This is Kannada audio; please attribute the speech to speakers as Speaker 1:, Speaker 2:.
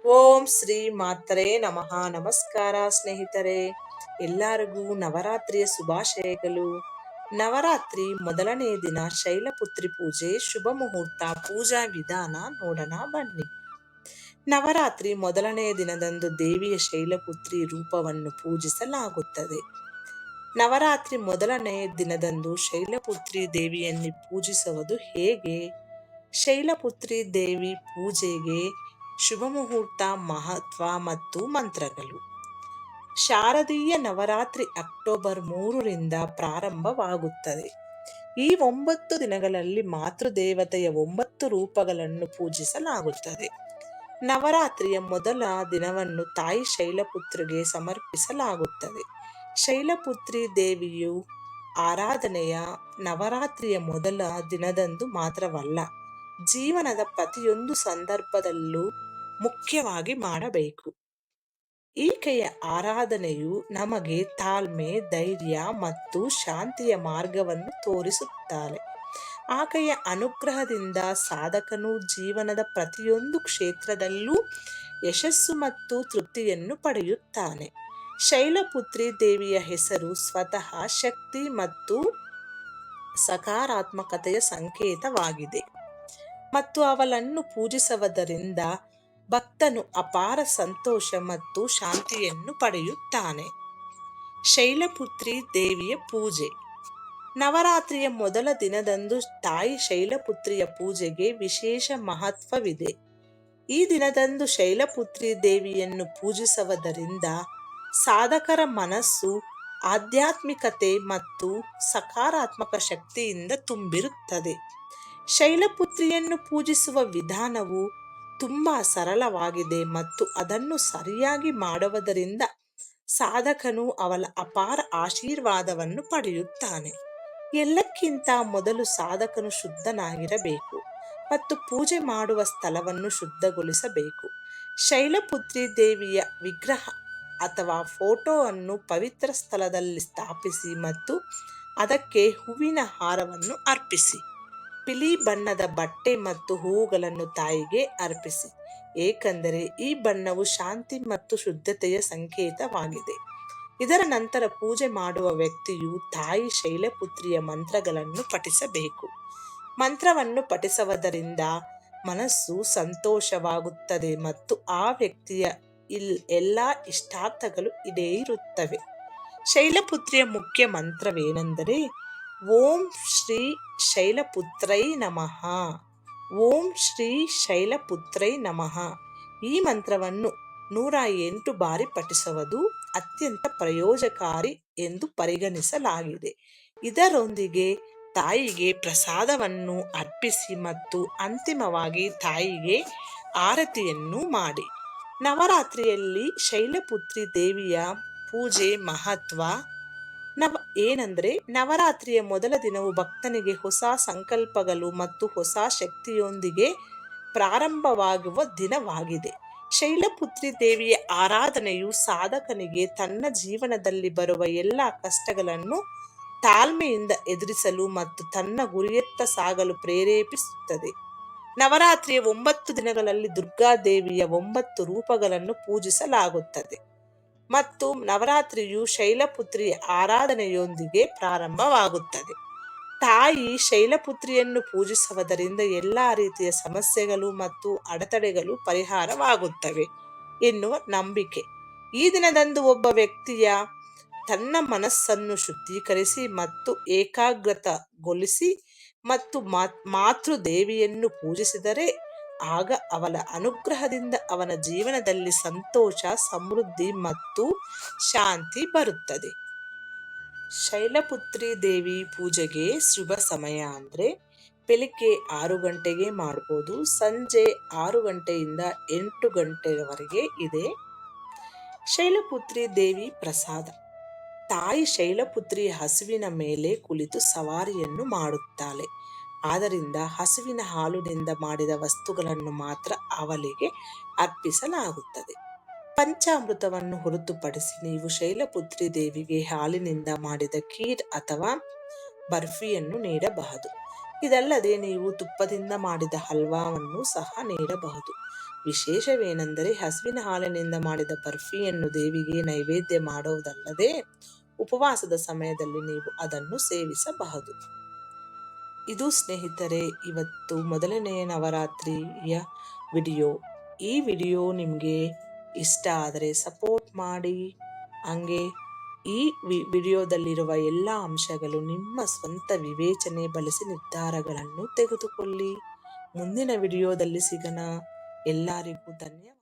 Speaker 1: ಓಂ ಶ್ರೀ ಮಾತ್ರೇ ನಮಃ. ನಮಸ್ಕಾರ ಸ್ನೇಹಿತರೆ, ಎಲ್ಲರಿಗೂ ನವರಾತ್ರಿಯ ಶುಭಾಶಯಗಳು. ನವರಾತ್ರಿ ಮೊದಲನೇ ದಿನ ಶೈಲಪುತ್ರಿ ಪೂಜೆ, ಶುಭ ಮುಹೂರ್ತ, ಪೂಜಾ ವಿಧಾನ ನೋಡೋಣ ಬನ್ನಿ. ನವರಾತ್ರಿ ಮೊದಲನೆಯ ದಿನದಂದು ದೇವಿಯ ಶೈಲಪುತ್ರಿ ರೂಪವನ್ನು ಪೂಜಿಸಲಾಗುತ್ತದೆ. ನವರಾತ್ರಿ ಮೊದಲನೆಯ ದಿನದಂದು ಶೈಲಪುತ್ರಿ ದೇವಿಯನ್ನು ಪೂಜಿಸುವುದು ಹೇಗೆ? ಶೈಲಪುತ್ರಿ ದೇವಿ ಪೂಜೆಗೆ ಶುಭ ಮುಹೂರ್ತ, ಮಹತ್ವ ಮತ್ತು ಮಂತ್ರಗಳು. ಶಾರದೀಯ ನವರಾತ್ರಿ ಅಕ್ಟೋಬರ್ 3ರಿಂದ ಪ್ರಾರಂಭವಾಗುತ್ತದೆ. ಈ 9 ದಿನಗಳಲ್ಲಿ ಮಾತೃದೇವತೆಯ 9 ರೂಪಗಳನ್ನು ಪೂಜಿಸಲಾಗುತ್ತದೆ. ನವರಾತ್ರಿಯ ಮೊದಲ ದಿನವನ್ನು ತಾಯಿ ಶೈಲಪುತ್ರಿಗೆ ಸಮರ್ಪಿಸಲಾಗುತ್ತದೆ. ಶೈಲಪುತ್ರಿ ದೇವಿಯು ಆರಾಧನೆಯ ನವರಾತ್ರಿಯ ಮೊದಲ ದಿನದಂದು ಮಾತ್ರವಲ್ಲ, ಜೀವನದ ಪ್ರತಿಯೊಂದು ಸಂದರ್ಭದಲ್ಲೂ ಮುಖ್ಯವಾಗಿ ಮಾಡಬೇಕು. ಈಕೆಯ ಆರಾಧನೆಯು ನಮಗೆ ತಾಳ್ಮೆ, ಧೈರ್ಯ ಮತ್ತು ಶಾಂತಿಯ ಮಾರ್ಗವನ್ನು ತೋರಿಸುತ್ತಾಳೆ. ಆಕೆಯ ಅನುಗ್ರಹದಿಂದ ಸಾಧಕನು ಜೀವನದ ಪ್ರತಿಯೊಂದು ಕ್ಷೇತ್ರದಲ್ಲೂ ಯಶಸ್ಸು ಮತ್ತು ತೃಪ್ತಿಯನ್ನು ಪಡೆಯುತ್ತಾನೆ. ಶೈಲಪುತ್ರಿ ದೇವಿಯ ಹೆಸರು ಸ್ವತಃ ಶಕ್ತಿ ಮತ್ತು ಸಕಾರಾತ್ಮಕತೆಯ ಸಂಕೇತವಾಗಿದೆ ಮತ್ತು ಅವಳನ್ನು ಪೂಜಿಸುವುದರಿಂದ ಭಕ್ತನು ಅಪಾರ ಸಂತೋಷ ಮತ್ತು ಶಾಂತಿಯನ್ನು ಪಡೆಯುತ್ತಾನೆ. ಶೈಲಪುತ್ರಿ ದೇವಿಯ ಪೂಜೆ. ನವರಾತ್ರಿಯ ಮೊದಲ ದಿನದಂದು ತಾಯಿ ಶೈಲಪುತ್ರಿಯ ಪೂಜೆಗೆ ವಿಶೇಷ ಮಹತ್ವವಿದೆ. ಈ ದಿನದಂದು ಶೈಲಪುತ್ರಿ ದೇವಿಯನ್ನು ಪೂಜಿಸುವುದರಿಂದ ಸಾಧಕರ ಮನಸ್ಸು ಆಧ್ಯಾತ್ಮಿಕತೆ ಮತ್ತು ಸಕಾರಾತ್ಮಕ ಶಕ್ತಿಯಿಂದ ತುಂಬಿರುತ್ತದೆ. ಶೈಲಪುತ್ರಿಯನ್ನು ಪೂಜಿಸುವ ವಿಧಾನವು ತುಂಬಾ ಸರಳವಾಗಿದೆ ಮತ್ತು ಅದನ್ನು ಸರಿಯಾಗಿ ಮಾಡುವುದರಿಂದ ಸಾಧಕನು ಅವಳ ಅಪಾರ ಆಶೀರ್ವಾದವನ್ನು ಪಡೆಯುತ್ತಾನೆ. ಎಲ್ಲಕ್ಕಿಂತ ಮೊದಲು ಸಾಧಕನು ಶುದ್ಧನಾಗಿರಬೇಕು ಮತ್ತು ಪೂಜೆ ಮಾಡುವ ಸ್ಥಳವನ್ನು ಶುದ್ಧಗೊಳಿಸಬೇಕು. ಶೈಲಪುತ್ರಿ ದೇವಿಯ ವಿಗ್ರಹ ಅಥವಾ ಫೋಟೋವನ್ನು ಪವಿತ್ರ ಸ್ಥಳದಲ್ಲಿ ಸ್ಥಾಪಿಸಿ ಮತ್ತು ಅದಕ್ಕೆ ಹೂವಿನ ಹಾರವನ್ನು ಅರ್ಪಿಸಿ. ಬಿಳಿ ಬಣ್ಣದ ಬಟ್ಟೆ ಮತ್ತು ಹೂವುಗಳನ್ನು ತಾಯಿಗೆ ಅರ್ಪಿಸಿ, ಏಕೆಂದರೆ ಈ ಬಣ್ಣವು ಶಾಂತಿ ಮತ್ತು ಶುದ್ಧತೆಯ ಸಂಕೇತವಾಗಿದೆ. ಇದರ ನಂತರ ಪೂಜೆ ಮಾಡುವ ವ್ಯಕ್ತಿಯು ತಾಯಿ ಶೈಲಪುತ್ರಿಯ ಮಂತ್ರಗಳನ್ನು ಪಠಿಸಬೇಕು. ಮಂತ್ರವನ್ನು ಪಠಿಸುವುದರಿಂದ ಮನಸ್ಸು ಸಂತೋಷವಾಗುತ್ತದೆ ಮತ್ತು ಆ ವ್ಯಕ್ತಿಯ ಎಲ್ಲ ಇಷ್ಟಾರ್ಥಗಳು ಈಡೇರುತ್ತವೆ. ಶೈಲಪುತ್ರಿಯ ಮುಖ್ಯ ಮಂತ್ರವೇನೆಂದರೆ ಓಂ ಶ್ರೀ ಶೈಲಪುತ್ರೈ ನಮಃ. ಓಂ ಶ್ರೀ ಶೈಲಪುತ್ರೈ ನಮಃ. ಈ ಮಂತ್ರವನ್ನು 108 ಬಾರಿ ಪಠಿಸುವುದು ಅತ್ಯಂತ ಪ್ರಯೋಜನಕಾರಿ ಎಂದು ಪರಿಗಣಿಸಲಾಗಿದೆ. ಇದರೊಂದಿಗೆ ತಾಯಿಗೆ ಪ್ರಸಾದವನ್ನು ಅರ್ಪಿಸಿ ಮತ್ತು ಅಂತಿಮವಾಗಿ ತಾಯಿಗೆ ಆರತಿಯನ್ನು ಮಾಡಿ. ನವರಾತ್ರಿಯಲ್ಲಿ ಶೈಲಪುತ್ರಿ ದೇವಿಯ ಪೂಜೆ ಮಹತ್ವ ಏನೆಂದರೆ, ನವರಾತ್ರಿಯ ಮೊದಲ ದಿನವು ಭಕ್ತನಿಗೆ ಹೊಸ ಸಂಕಲ್ಪಗಳು ಮತ್ತು ಹೊಸ ಶಕ್ತಿಯೊಂದಿಗೆ ಪ್ರಾರಂಭವಾಗುವ ದಿನವಾಗಿದೆ. ಶೈಲಪುತ್ರಿ ದೇವಿಯ ಆರಾಧನೆಯು ಸಾಧಕನಿಗೆ ತನ್ನ ಜೀವನದಲ್ಲಿ ಬರುವ ಎಲ್ಲ ಕಷ್ಟಗಳನ್ನು ತಾಳ್ಮೆಯಿಂದ ಎದುರಿಸಲು ಮತ್ತು ತನ್ನ ಗುರಿಯತ್ತ ಸಾಗಲು ಪ್ರೇರೇಪಿಸುತ್ತದೆ. ನವರಾತ್ರಿಯ 9 ದಿನಗಳಲ್ಲಿ ದುರ್ಗಾದೇವಿಯ 9 ರೂಪಗಳನ್ನು ಪೂಜಿಸಲಾಗುತ್ತದೆ ಮತ್ತು ನವರಾತ್ರಿಯು ಶೈಲಪುತ್ರಿಯ ಆರಾಧನೆಯೊಂದಿಗೆ ಪ್ರಾರಂಭವಾಗುತ್ತದೆ. ತಾಯಿ ಶೈಲಪುತ್ರಿಯನ್ನು ಪೂಜಿಸುವುದರಿಂದ ಎಲ್ಲ ರೀತಿಯ ಸಮಸ್ಯೆಗಳು ಮತ್ತು ಅಡೆತಡೆಗಳು ಪರಿಹಾರವಾಗುತ್ತವೆ ಎನ್ನುವ ನಂಬಿಕೆ. ಈ ದಿನದಂದು ಒಬ್ಬ ವ್ಯಕ್ತಿಯ ತನ್ನ ಮನಸ್ಸನ್ನು ಶುದ್ಧೀಕರಿಸಿ ಮತ್ತು ಏಕಾಗ್ರತಗೊಳಿಸಿ ಮತ್ತು ಮಾತೃದೇವಿಯನ್ನು ಪೂಜಿಸಿದರೆ ಆಗ ಅವಳ ಅನುಗ್ರಹದಿಂದ ಅವನ ಜೀವನದಲ್ಲಿ ಸಂತೋಷ, ಸಮೃದ್ಧಿ ಮತ್ತು ಶಾಂತಿ ಬರುತ್ತದೆ. ಶೈಲಪುತ್ರಿ ದೇವಿ ಪೂಜೆಗೆ ಶುಭ ಸಮಯ ಅಂದರೆ ಬೆಳಿಗ್ಗೆ 6 ಗಂಟೆಗೆ ಮಾಡ್ಬೋದು, ಸಂಜೆ 6 ಗಂಟೆಯಿಂದ 8 ಗಂಟೆಯವರೆಗೆ ಇದೆ. ಶೈಲಪುತ್ರಿ ದೇವಿ ಪ್ರಸಾದ. ತಾಯಿ ಶೈಲಪುತ್ರಿ ಹಸುವಿನ ಮೇಲೆ ಕುಳಿತು ಸವಾರಿಯನ್ನು ಮಾಡುತ್ತಾಳೆ. ಆದ್ದರಿಂದ ಹಸುವಿನ ಹಾಲಿನಿಂದ ಮಾಡಿದ ವಸ್ತುಗಳನ್ನು ಮಾತ್ರ ಅವಳಿಗೆ ಅರ್ಪಿಸಲಾಗುತ್ತದೆ. ಪಂಚಾಮೃತವನ್ನು ಹೊರತುಪಡಿಸಿ ನೀವು ಶೈಲಪುತ್ರಿ ದೇವಿಗೆ ಹಾಲಿನಿಂದ ಮಾಡಿದ ಖೀರ್ ಅಥವಾ ಬರ್ಫಿಯನ್ನು ನೀಡಬಹುದು. ಇದಲ್ಲದೆ ನೀವು ತುಪ್ಪದಿಂದ ಮಾಡಿದ ಹಲ್ವಾವನ್ನು ಸಹ ನೀಡಬಹುದು. ವಿಶೇಷವೇನೆಂದರೆ ಹಸುವಿನ ಹಾಲಿನಿಂದ ಮಾಡಿದ ಬರ್ಫಿಯನ್ನು ದೇವಿಗೆ ನೈವೇದ್ಯ ಮಾಡುವುದಲ್ಲದೆ ಉಪವಾಸದ ಸಮಯದಲ್ಲಿ ನೀವು ಅದನ್ನು ಸೇವಿಸಬಹುದು. ಇದು ಸ್ನೇಹಿತರೆ ಇವತ್ತು ಮೊದಲನೆಯ ನವರಾತ್ರಿಯ ವಿಡಿಯೋ. ಈ ವಿಡಿಯೋ ನಿಮಗೆ ಇಷ್ಟ ಆದರೆ ಸಪೋರ್ಟ್ ಮಾಡಿ. ಹಂಗೆ ಈ ವಿಡಿಯೋದಲ್ಲಿರುವ ಎಲ್ಲ ಅಂಶಗಳು ನಿಮ್ಮ ಸ್ವಂತ ವಿವೇಚನೆ ಬಳಸಿ ನಿರ್ಧಾರಗಳನ್ನು ತೆಗೆದುಕೊಳ್ಳಿ. ಮುಂದಿನ ವಿಡಿಯೋದಲ್ಲಿ ಸಿಗೋಣ. ಎಲ್ಲರಿಗೂ ಧನ್ಯವಾದ.